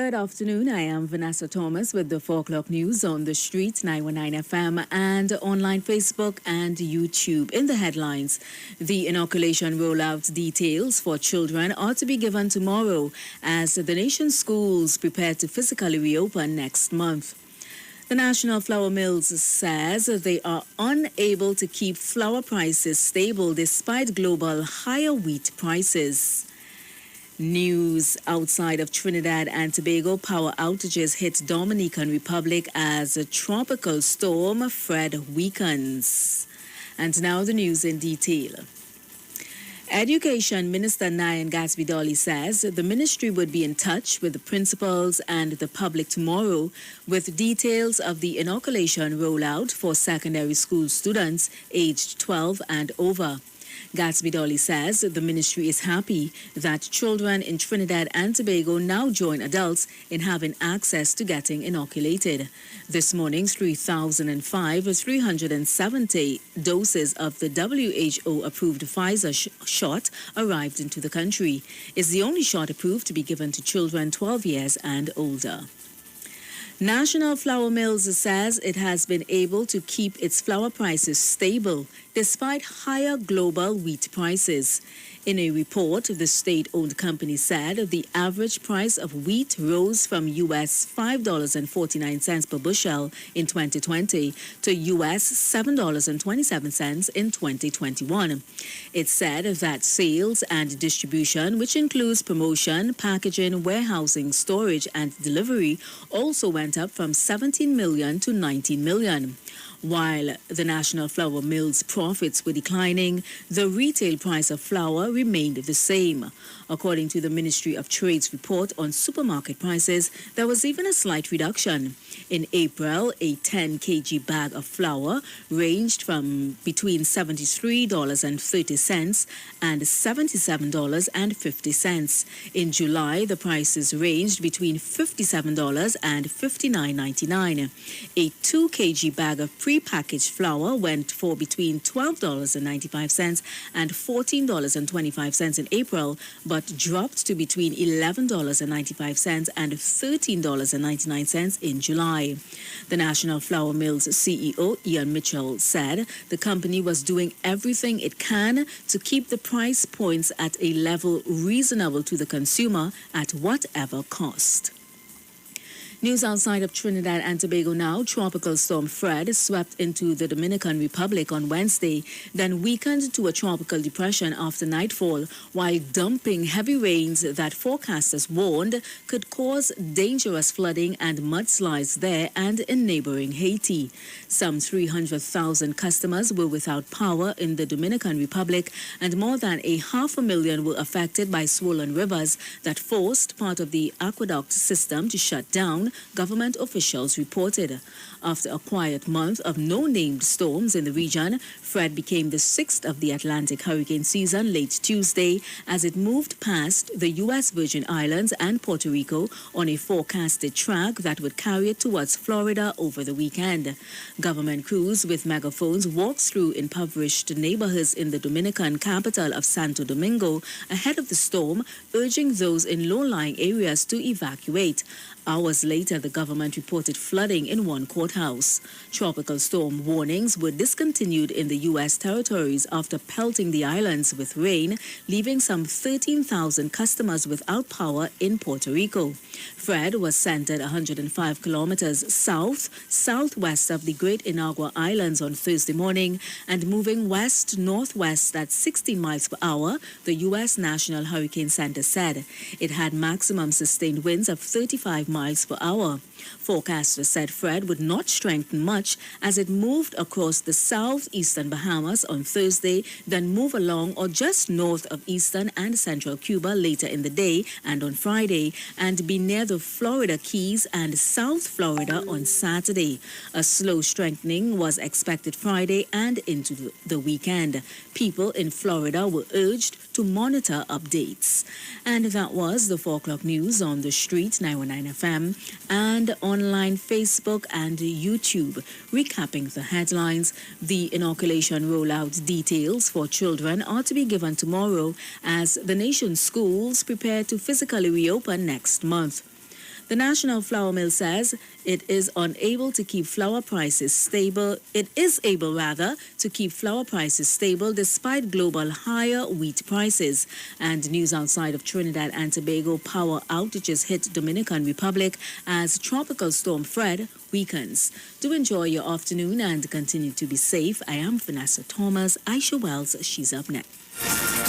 Good afternoon. I am Vanessa Thomas with the 4 o'clock news on the street, 919 FM, and online Facebook and YouTube. In the headlines, the inoculation rollout details for children are to be given tomorrow as the nation's schools prepare to physically reopen next month. The National Flour Mills says they are unable to keep flour prices stable despite global higher wheat prices. News outside of Trinidad and Tobago, power outages hit Dominican Republic as a tropical storm Fred weakens. And now the news in detail. Education Minister Nyan Gatsby-Dolly says the ministry would be in touch with the principals and the public tomorrow with details of the inoculation rollout for secondary school students aged 12 and over. Gatsby-Dolly says the ministry is happy that children in Trinidad and Tobago now join adults in having access to getting inoculated. This morning, 370 doses of the WHO-approved Pfizer shot arrived into the country. It's the only shot approved to be given to children 12 years and older. National Flour Mills says it has been able to keep its flour prices stable despite higher global wheat prices. In a report, the state-owned company said the average price of wheat rose from US $5.49 per bushel in 2020 to US $7.27 in 2021. It said that sales and distribution, which includes promotion, packaging, warehousing, storage, and delivery, also went up from 17 million to 19 million. While the National Flour Mills profits were declining, the retail price of flour remained the same. According to the Ministry of Trade's report on supermarket prices, there was even a slight reduction. In April, a 10 kg bag of flour ranged from between $73.30 and $77.50. In July, the prices ranged between $57 and $59.99. A 2 kg bag of pre-packaged flour went for between $12.95 and $14.25 in April, but dropped to between $11.95 and $13.99 in July. The National Flour Mills CEO, Ian Mitchell, said the company was doing everything it can to keep the price points at a level reasonable to the consumer at whatever cost. News outside of Trinidad and Tobago now. Tropical storm Fred swept into the Dominican Republic on Wednesday, then weakened to a tropical depression after nightfall, while dumping heavy rains that forecasters warned could cause dangerous flooding and mudslides there and in neighboring Haiti. Some 300,000 customers were without power in the Dominican Republic, and more than 500,000 were affected by swollen rivers that forced part of the aqueduct system to shut down, government officials reported. After a quiet month of no-named storms in the region, Fred became the sixth of the Atlantic hurricane season late Tuesday as it moved past the U.S. Virgin Islands and Puerto Rico on a forecasted track that would carry it towards Florida over the weekend. Government crews with megaphones walked through impoverished neighborhoods in the Dominican capital of Santo Domingo ahead of the storm, urging those in low-lying areas to evacuate. Hours later, the government reported flooding in one courthouse. Tropical storm warnings were discontinued in the U.S. territories after pelting the islands with rain, leaving some 13,000 customers without power in Puerto Rico. Fred was centered 105 kilometers southwest of the Great Inagua Islands on Thursday morning and moving west-northwest at 16 miles per hour, the U.S. National Hurricane Center said. It had maximum sustained winds of 35 miles per hour. Forecasters said Fred would not strengthen much as it moved across the southeastern Bahamas on Thursday, then move along or just north of eastern and central Cuba later in the day and on Friday, and be near the Florida Keys and South Florida on Saturday. A slow strengthening was expected Friday and into the weekend. People in Florida were urged to monitor updates. And that was the 4 o'clock news on the street, 919 FM, and online Facebook and YouTube. Recapping the headlines, the inoculation rollout details for children are to be given tomorrow as the nation's schools prepare to physically reopen next month. The National Flour Mill says it is able to keep flour prices stable despite global higher wheat prices. And news outside of Trinidad and Tobago, power outages hit Dominican Republic as Tropical Storm Fred weakens. Do enjoy your afternoon and continue to be safe. I am Vanessa Thomas. Aisha Wells, she's up next.